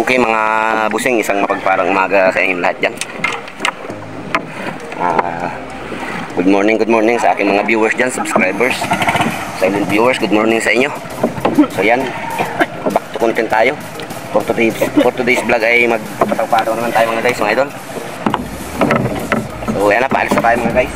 Okay mga busing, isang mapagpalang umaga sa inyong lahat dyan. Good morning sa aking mga viewers dyan, subscribers, silent viewers, good morning sa inyo. So yan, back to content tayo. For today's vlog ay magpapataw-pataw naman tayo mga guys, mga idol. So yan na, paalis na tayo mga guys.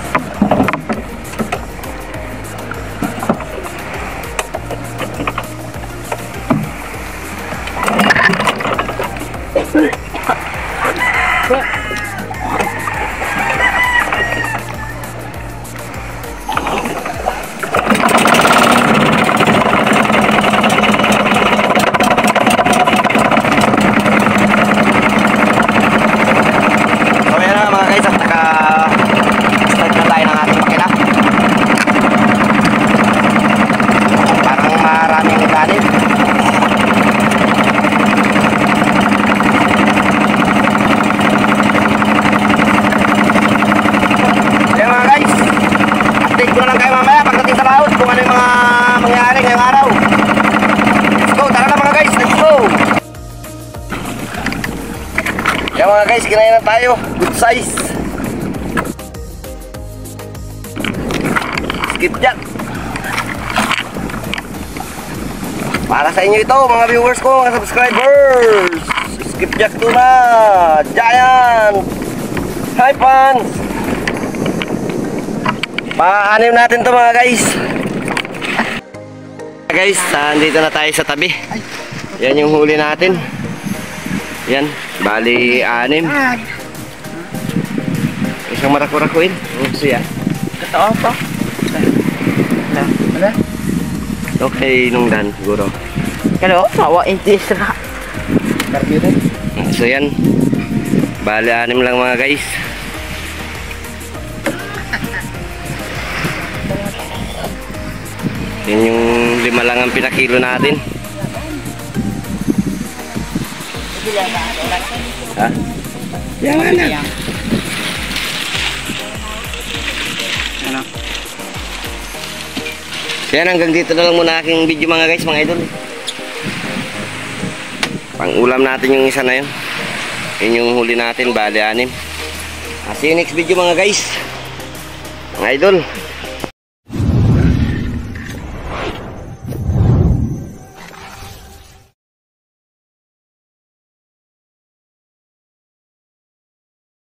Yan mga guys, kinain na tayo. Good size. Skipjack. Para sa inyo ito mga viewers ko, mga subscribers. Skipjack tuna. Giant. Hi fans. Paanim natin to mga guys. Guys, nandito na tayo sa tabi. Yan yung huli natin. Yan, bali 6. Isang marako-rakuin. Siya. Totoo po. Wala. Okay, nung dan siguro. Pero, mawa intis na. So yan, bali 6 lang mga guys. Yan yung 5 lang ang pinakilo natin. Ha? Yan na. Ano? So yan, hanggang dito na lang muna aking video mga guys, mga idol. Pang ulam natin yung isa na yun. Yun yung huli natin, bali 6. See you next video mga guys, mga idol.